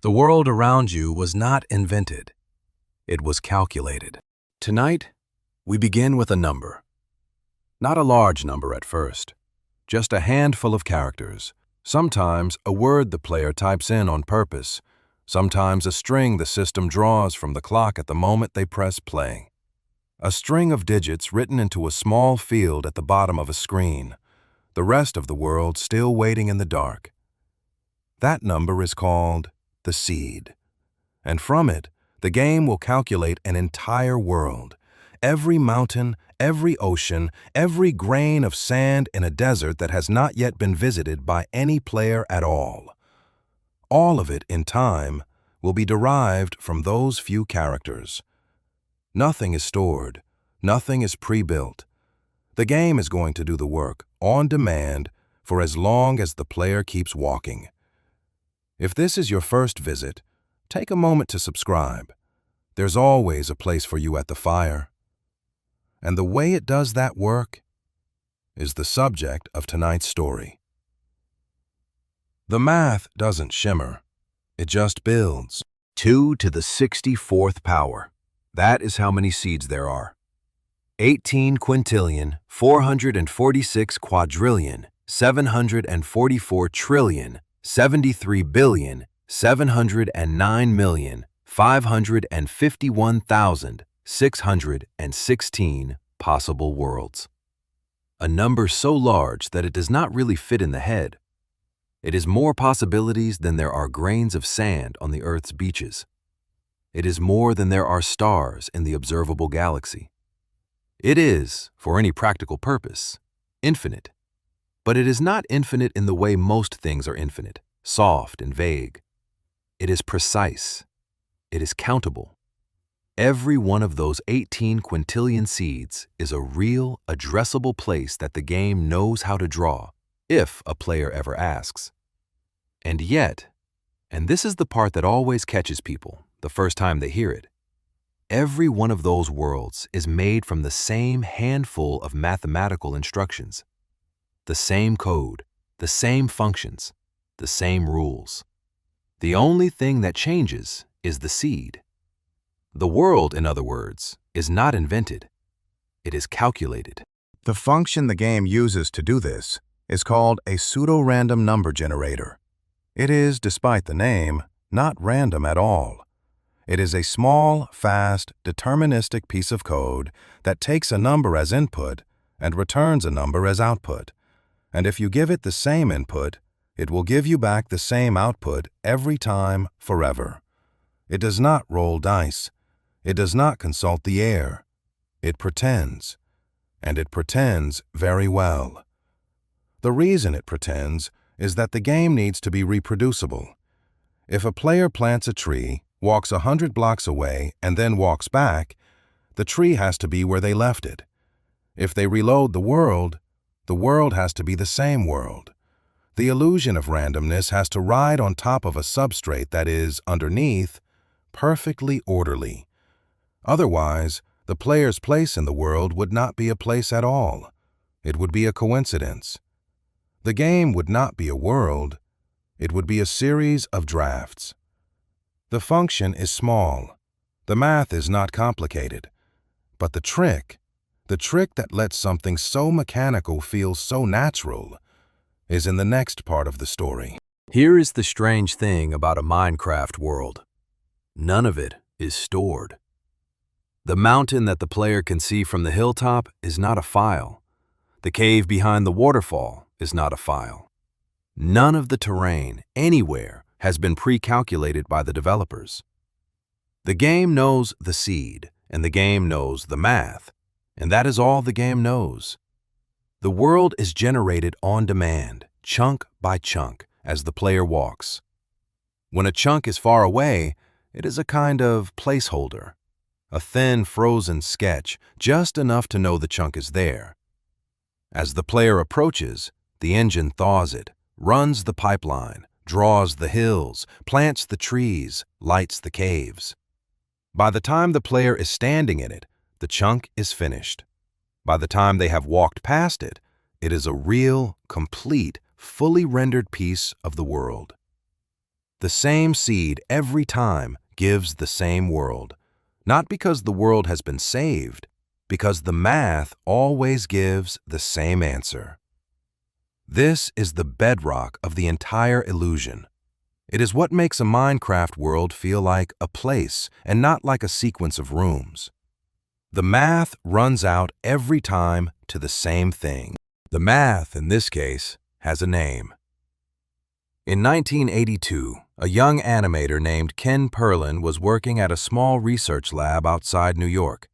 The world around you was not invented. It was calculated. Tonight, we begin with a number. Not a large number at first, just a handful of characters. Sometimes a word the player types in on purpose, sometimes a string the system draws from the clock at the moment they press play. A string of digits written into a small field at the bottom of a screen, the rest of the world still waiting in the dark. That number is called the seed, and from it, the game will calculate an entire world. Every mountain, every ocean, every grain of sand in a desert that has not yet been visited by any player at all. All of it, in time, will be derived from those few characters. Nothing is stored, nothing is pre-built. The game is going to do the work, on demand, for as long as the player keeps walking. If this is your first visit, take a moment to subscribe. There's always a place for you at the fire. And the way it does that work is the subject of tonight's story. The math doesn't shimmer, it just builds. 2 to the 64th power. That is how many seeds there are. 18 quintillion, 446 quadrillion, 744 trillion, 73 billion, 709,551,616 possible worlds. A number so large that it does not really fit in the head. It is more possibilities than there are grains of sand on the Earth's beaches. It is more than there are stars in the observable galaxy. It is, for any practical purpose, infinite. But it is not infinite in the way most things are infinite, soft and vague. It is precise. It is countable. Every one of those 18 quintillion seeds is a real, addressable place that the game knows how to draw, if a player ever asks. And yet, and this is the part that always catches people the first time they hear it, every one of those worlds is made from the same handful of mathematical instructions, the same code, the same functions, the same rules. The only thing that changes is the seed. The world, in other words, is not invented. It is calculated. The function the game uses to do this is called a pseudo-random number generator. It is, despite the name, not random at all. It is a small, fast, deterministic piece of code that takes a number as input and returns a number as output. And if you give it the same input, it will give you back the same output every time, forever. It does not roll dice. It does not consult the air. It pretends. And it pretends very well. The reason it pretends is that the game needs to be reproducible. If a player plants a tree, walks 100 blocks away, and then walks back, the tree has to be where they left it. If they reload the world has to be the same world. The illusion of randomness has to ride on top of a substrate that is, underneath, perfectly orderly. Otherwise, the player's place in the world would not be a place at all. It would be a coincidence. The game would not be a world. It would be a series of drafts. The function is small. The math is not complicated. But the trick that lets something so mechanical feel so natural, is in the next part of the story. Here is the strange thing about a Minecraft world. None of it is stored. The mountain that the player can see from the hilltop is not a file. The cave behind the waterfall is not a file. None of the terrain, anywhere, has been pre-calculated by the developers. The game knows the seed, and the game knows the math, and that is all the game knows. The world is generated on demand, chunk by chunk, as the player walks. When a chunk is far away, it is a kind of placeholder, a thin, frozen sketch, just enough to know the chunk is there. As the player approaches, the engine thaws it, runs the pipeline, draws the hills, plants the trees, lights the caves. By the time the player is standing in it, the chunk is finished. By the time they have walked past it, it is a real, complete, fully rendered piece of the world. The same seed every time gives the same world. Not because the world has been saved, because the math always gives the same answer. This is the bedrock of the entire illusion. It is what makes a Minecraft world feel like a place and not like a sequence of rooms. The math runs out every time to the same thing. The math, in this case, has a name. In 1982, a young animator named Ken Perlin was working at a small research lab outside New York.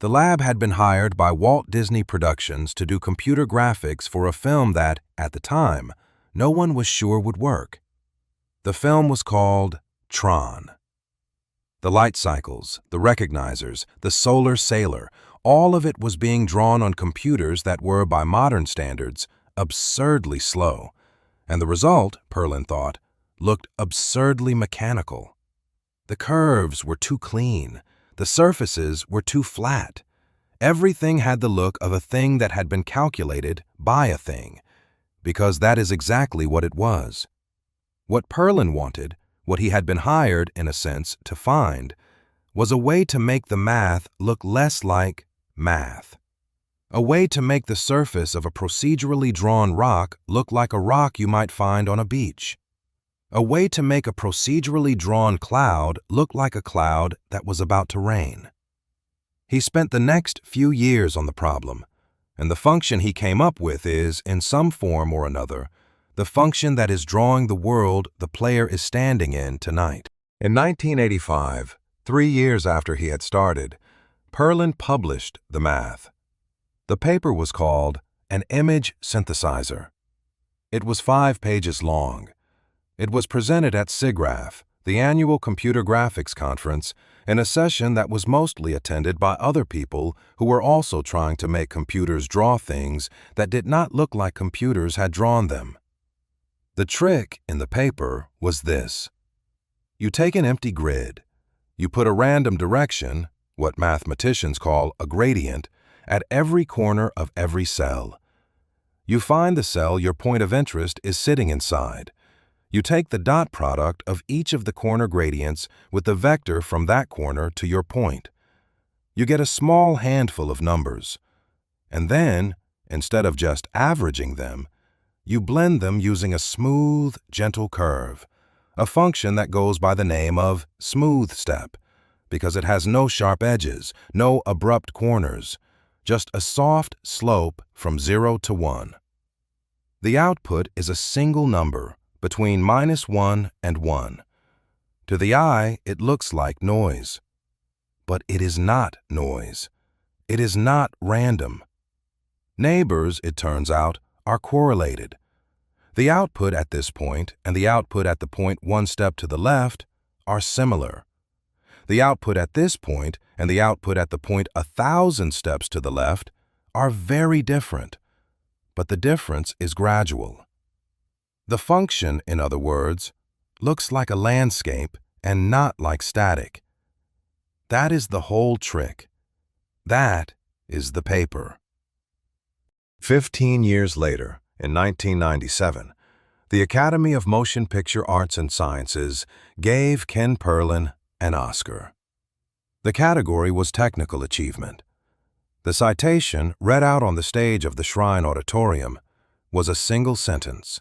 The lab had been hired by Walt Disney Productions to do computer graphics for a film that, at the time, no one was sure would work. The film was called Tron. The light cycles, the recognizers, the solar sailor, all of it was being drawn on computers that were, by modern standards, absurdly slow. And the result, Perlin thought, looked absurdly mechanical. The curves were too clean. The surfaces were too flat. Everything had the look of a thing that had been calculated by a thing, because that is exactly what it was. What Perlin wanted, what he had been hired, in a sense, to find, was a way to make the math look less like math. A way to make the surface of a procedurally drawn rock look like a rock you might find on a beach. A way to make a procedurally drawn cloud look like a cloud that was about to rain. He spent the next few years on the problem, and the function he came up with is, in some form or another, the function that is drawing the world the player is standing in tonight. In 1985, 3 years after he had started, Perlin published the math. The paper was called An Image Synthesizer. It was 5 pages long. It was presented at SIGGRAPH, the annual computer graphics conference, in a session that was mostly attended by other people who were also trying to make computers draw things that did not look like computers had drawn them. The trick in the paper was this. You take an empty grid. You put a random direction, what mathematicians call a gradient, at every corner of every cell. You find the cell your point of interest is sitting inside. You take the dot product of each of the corner gradients with the vector from that corner to your point. You get a small handful of numbers. And then, instead of just averaging them, you blend them using a smooth, gentle curve, a function that goes by the name of smooth step, because it has no sharp edges, no abrupt corners, just a soft slope from 0 to 1. The output is a single number between -1 and 1. To the eye, it looks like noise. But it is not noise. It is not random. Neighbors, it turns out, are correlated. The output at this point and the output at the point 1 step to the left are similar. The output at this point and the output at the point 1,000 steps to the left are very different, but the difference is gradual. The function, in other words, looks like a landscape and not like static. That is the whole trick. That is the paper. 15 years later, in 1997, the Academy of Motion Picture Arts and Sciences gave Ken Perlin an Oscar. The category was technical achievement. The citation, read out on the stage of the Shrine Auditorium, was a single sentence.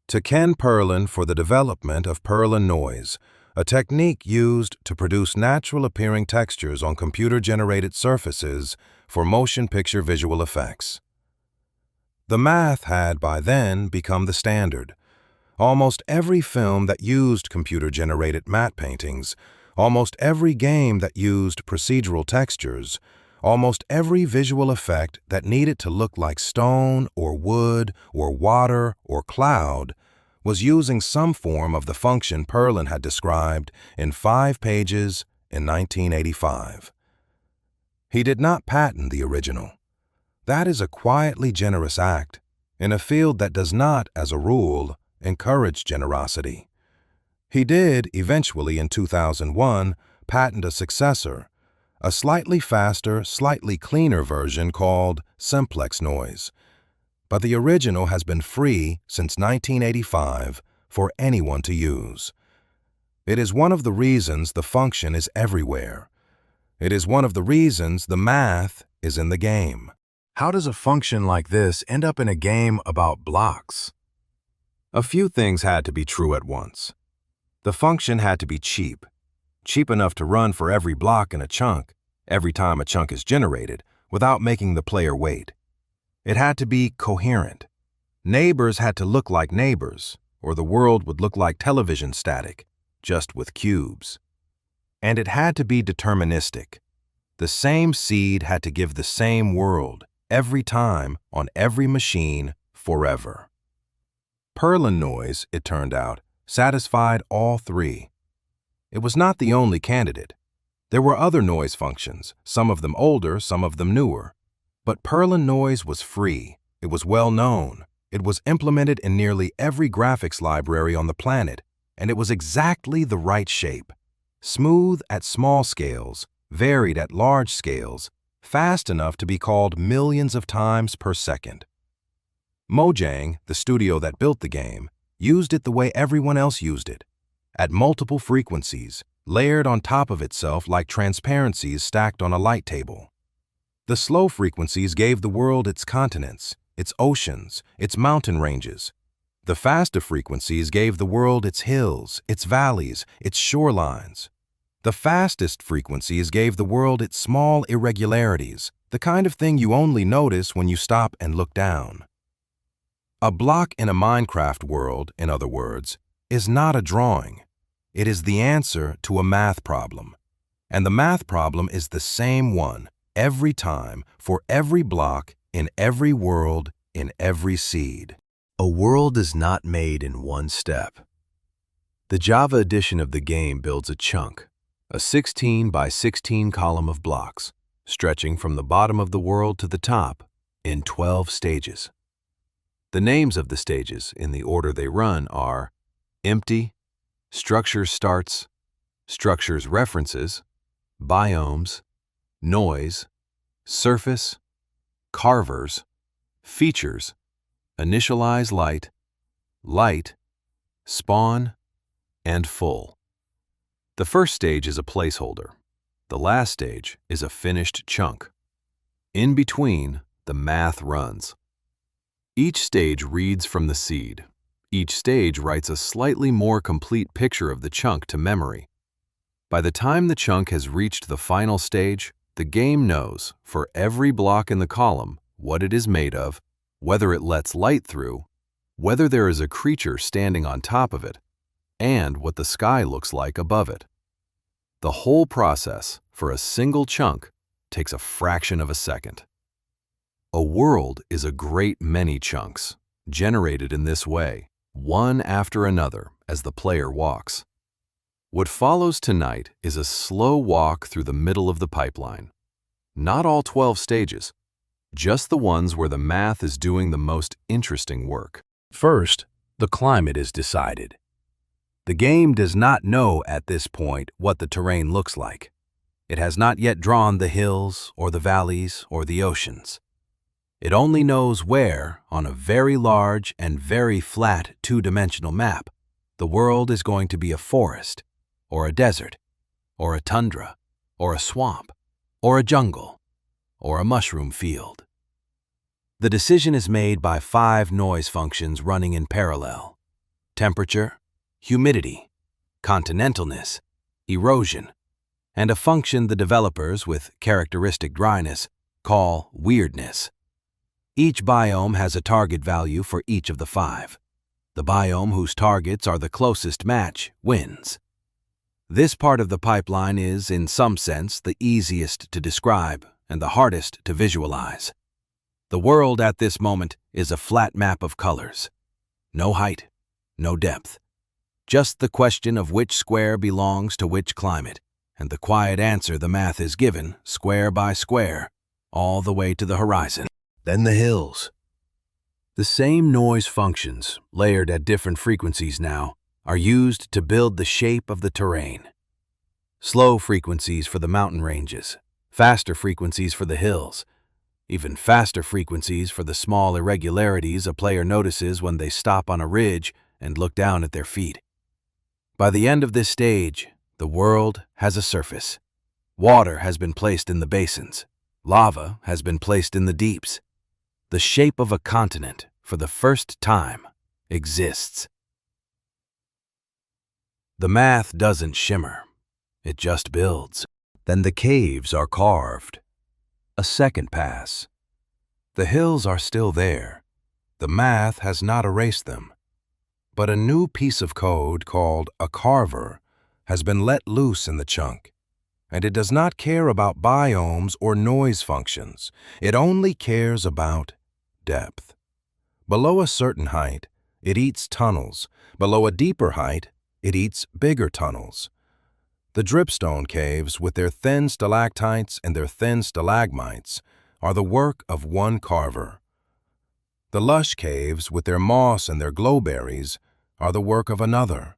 To Ken Perlin for the development of Perlin noise, a technique used to produce natural-appearing textures on computer-generated surfaces for motion picture visual effects. The math had, by then, become the standard. Almost every film that used computer-generated matte paintings, almost every game that used procedural textures, almost every visual effect that needed to look like stone or wood or water or cloud was using some form of the function Perlin had described in 5 pages in 1985. He did not patent the original. That is a quietly generous act in a field that does not, as a rule, encourage generosity. He did, eventually in 2001, patent a successor, a slightly faster, slightly cleaner version called simplex noise. But the original has been free since 1985 for anyone to use. It is one of the reasons the function is everywhere. It is one of the reasons the math is in the game. How does a function like this end up in a game about blocks? A few things had to be true at once. The function had to be cheap enough to run for every block in a chunk, every time a chunk is generated, without making the player wait. It had to be coherent. Neighbors had to look like neighbors, or the world would look like television static, just with cubes. And it had to be deterministic. The same seed had to give the same world, every time, on every machine, forever. Perlin noise, it turned out, satisfied all three. It was not the only candidate. There were other noise functions, some of them older, some of them newer. But Perlin noise was free. It was well known. It was implemented in nearly every graphics library on the planet, and it was exactly the right shape. Smooth at small scales, varied at large scales, fast enough to be called millions of times per second. Mojang, the studio that built the game, used it the way everyone else used it, at multiple frequencies, layered on top of itself like transparencies stacked on a light table. The slow frequencies gave the world its continents, its oceans, its mountain ranges. The faster frequencies gave the world its hills, its valleys, its shorelines. The fastest frequencies gave the world its small irregularities, the kind of thing you only notice when you stop and look down. A block in a Minecraft world, in other words, is not a drawing. It is the answer to a math problem. And the math problem is the same one, every time, for every block, in every world, in every seed. A world is not made in one step. The Java edition of the game builds a chunk, a 16 by 16 column of blocks, stretching from the bottom of the world to the top, in 12 stages. The names of the stages, in the order they run, are empty, structures starts, structures references, biomes, noise, surface, carvers, features, initialize light, light, spawn, and full. The first stage is a placeholder. The last stage is a finished chunk. In between, the math runs. Each stage reads from the seed. Each stage writes a slightly more complete picture of the chunk to memory. By the time the chunk has reached the final stage, the game knows, for every block in the column, what it is made of, whether it lets light through, whether there is a creature standing on top of it, and what the sky looks like above it. The whole process, for a single chunk, takes a fraction of a second. A world is a great many chunks, generated in this way, one after another, as the player walks. What follows tonight is a slow walk through the middle of the pipeline. Not all 12 stages, just the ones where the math is doing the most interesting work. First, the climate is decided. The game does not know at this point what the terrain looks like. It has not yet drawn the hills or the valleys or the oceans. It only knows where, on a very large and very flat two-dimensional map, the world is going to be a forest, or a desert, or a tundra, or a swamp, or a jungle, or a mushroom field. The decision is made by 5 noise functions running in parallel: temperature, humidity, continentalness, erosion, and a function the developers, with characteristic dryness, call weirdness. Each biome has a target value for each of the 5. The biome whose targets are the closest match wins. This part of the pipeline is, in some sense, the easiest to describe and the hardest to visualize. The world at this moment is a flat map of colors. No height, no depth. Just the question of which square belongs to which climate, and the quiet answer the math is given, square by square, all the way to the horizon. Then the hills. The same noise functions, layered at different frequencies now, are used to build the shape of the terrain. Slow frequencies for the mountain ranges, faster frequencies for the hills, even faster frequencies for the small irregularities a player notices when they stop on a ridge and look down at their feet. By the end of this stage, the world has a surface. Water has been placed in the basins. Lava has been placed in the deeps. The shape of a continent, for the first time, exists. The math doesn't shimmer. It just builds. Then the caves are carved. A second pass. The hills are still there. The math has not erased them. But a new piece of code called a carver has been let loose in the chunk. And it does not care about biomes or noise functions. It only cares about depth. Below a certain height, it eats tunnels. Below a deeper height, it eats bigger tunnels. The dripstone caves, with their thin stalactites and their thin stalagmites, are the work of one carver. The lush caves, with their moss and their glowberries, are the work of another.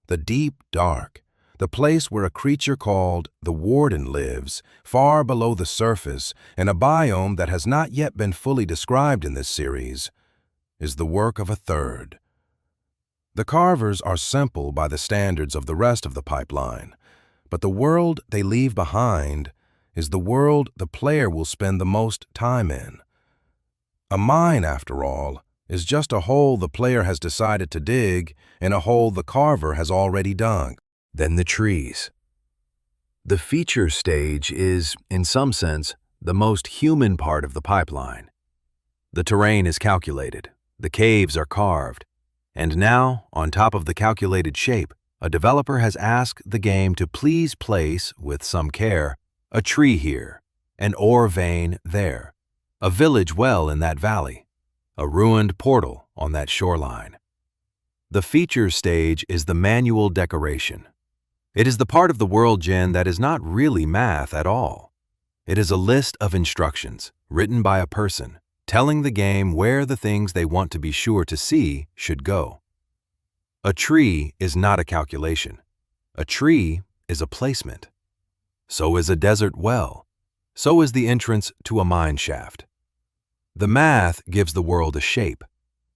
The deep dark, the place where a creature called the warden lives, far below the surface, in a biome that has not yet been fully described in this series, is the work of a third. The carvers are simple by the standards of the rest of the pipeline, but the world they leave behind is the world the player will spend the most time in. A mine, after all, is just a hole the player has decided to dig in a hole the carver has already dug. Then the trees. The feature stage is, in some sense, the most human part of the pipeline. The terrain is calculated, the caves are carved, and now, on top of the calculated shape, a developer has asked the game to please place, with some care, a tree here, an ore vein there, a village well in that valley, a ruined portal on that shoreline. The feature stage is the manual decoration. It is the part of the world gen that is not really math at all. It is a list of instructions, written by a person, telling the game where the things they want to be sure to see should go. A tree is not a calculation. A tree is a placement. So is a desert well. So is the entrance to a mine shaft. The math gives the world a shape.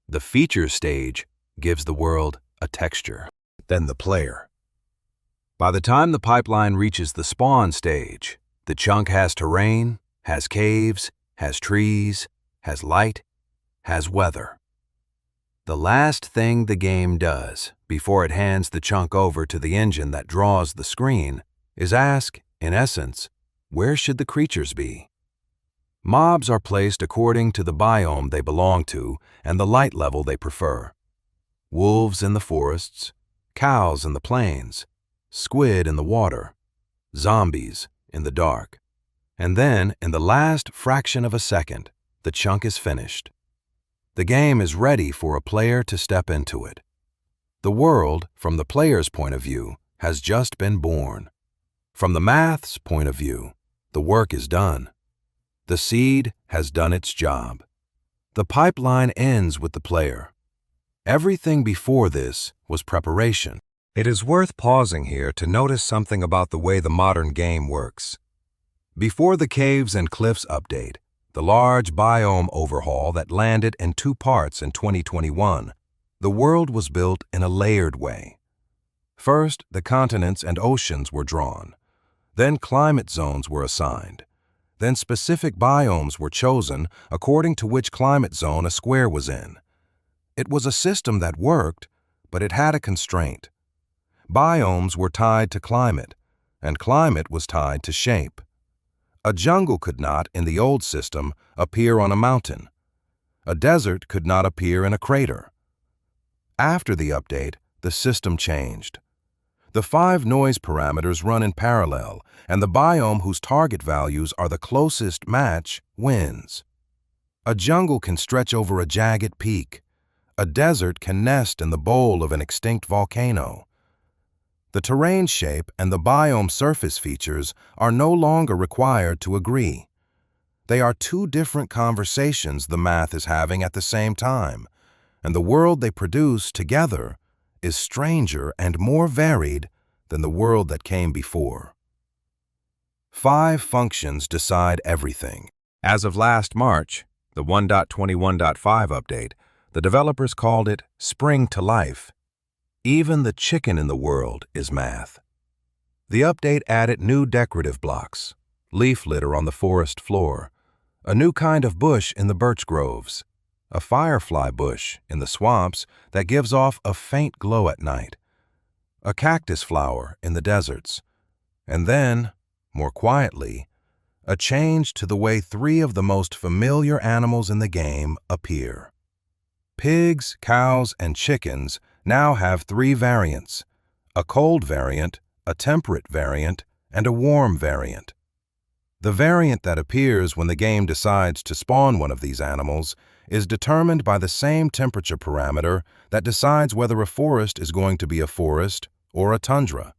The feature stage gives the world a texture. Then the player. By the time the pipeline reaches the spawn stage, the chunk has terrain, has caves, has trees, has light, has weather. The last thing the game does before it hands the chunk over to the engine that draws the screen is ask, in essence, where should the creatures be? Mobs are placed according to the biome they belong to and the light level they prefer. Wolves in the forests, cows in the plains, squid in the water, zombies in the dark. And then, in the last fraction of a second, the chunk is finished. The game is ready for a player to step into it. The world, from the player's point of view, has just been born. From the math's point of view, the work is done. The seed has done its job. The pipeline ends with the player. Everything before this was preparation. It is worth pausing here to notice something about the way the modern game works. Before the Caves and Cliffs update, the large biome overhaul that landed in 2 parts in 2021, the world was built in a layered way. First, the continents and oceans were drawn. Then climate zones were assigned. Then specific biomes were chosen according to which climate zone a square was in. It was a system that worked, but it had a constraint. Biomes were tied to climate, and climate was tied to shape. A jungle could not, in the old system, appear on a mountain. A desert could not appear in a crater. After the update, the system changed. The 5 noise parameters run in parallel, and the biome whose target values are the closest match wins. A jungle can stretch over a jagged peak. A desert can nest in the bowl of an extinct volcano. The terrain shape and the biome surface features are no longer required to agree. They are 2 different conversations the math is having at the same time, and the world they produce together is stranger and more varied than the world that came before. 5 functions decide everything. As of last March, the 1.21.5 update, The developers called it Spring to Life. Even the chicken in the world is math. The update added new decorative blocks, leaf litter on the forest floor, a new kind of bush in the birch groves, a firefly bush in the swamps that gives off a faint glow at night, a cactus flower in the deserts, and then, more quietly, a change to the way three of the most familiar animals in the game appear. Pigs, cows, and chickens now have three variants: a cold variant, a temperate variant, and a warm variant. The variant that appears when the game decides to spawn one of these animals is determined by the same temperature parameter that decides whether a forest is going to be a forest or a tundra.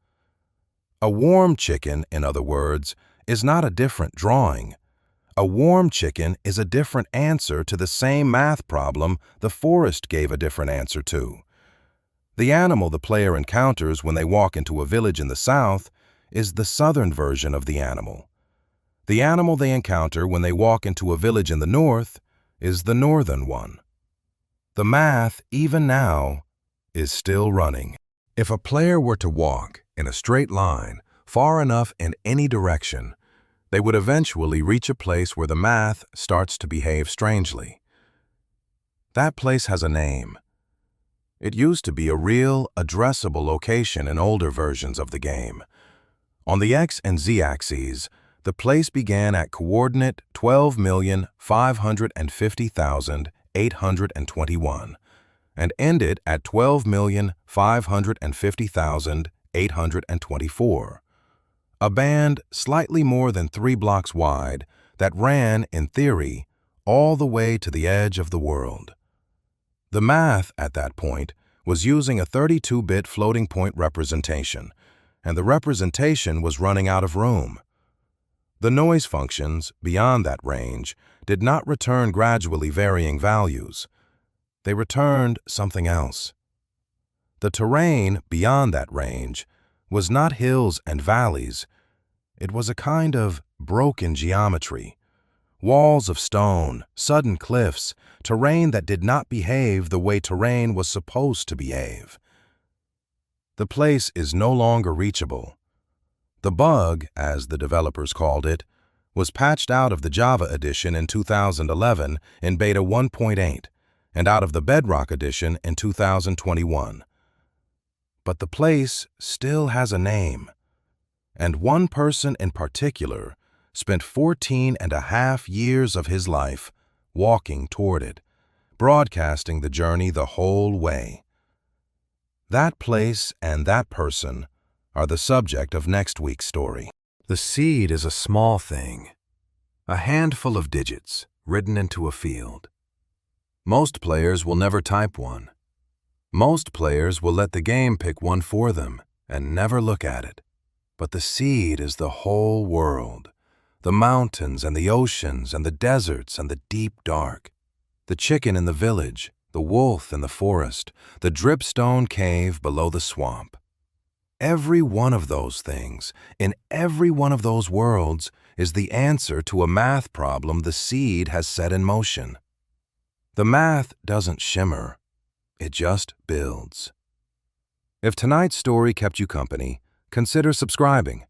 A warm chicken, in other words, is not a different drawing. A warm chicken is a different answer to the same math problem the forest gave a different answer to. The animal the player encounters when they walk into a village in the south is the southern version of the animal. The animal they encounter when they walk into a village in the north is the northern one. The math, even now, is still running. If a player were to walk in a straight line far enough in any direction, they would eventually reach a place where the math starts to behave strangely. That place has a name. It used to be a real, addressable location in older versions of the game. On the X and Z axes, the place began at coordinate 12,550,821 and ended at 12,550,824. A band slightly more than 3 blocks wide that ran, in theory, all the way to the edge of the world. The math, at that point, was using a 32-bit floating point representation, and the representation was running out of room. The noise functions, beyond that range, did not return gradually varying values. They returned something else. The terrain beyond that range was not hills and valleys. It was a kind of broken geometry. Walls of stone, sudden cliffs, terrain that did not behave the way terrain was supposed to behave. The place is no longer reachable. The bug, as the developers called it, was patched out of the Java edition in 2011 in Beta 1.8 and out of the Bedrock edition in 2021. But the place still has a name, and one person in particular spent 14.5 years of his life walking toward it, broadcasting the journey the whole way. That place and that person are the subject of next week's story. The seed is a small thing, a handful of digits written into a field. Most players will never type one. Most players will let the game pick one for them and never look at it. But the seed is the whole world, the mountains and the oceans and the deserts and the deep dark, the chicken in the village, the wolf in the forest, the dripstone cave below the swamp. Every one of those things, in every one of those worlds, is the answer to a math problem the seed has set in motion. The math doesn't shimmer, it just builds. If tonight's story kept you company, consider subscribing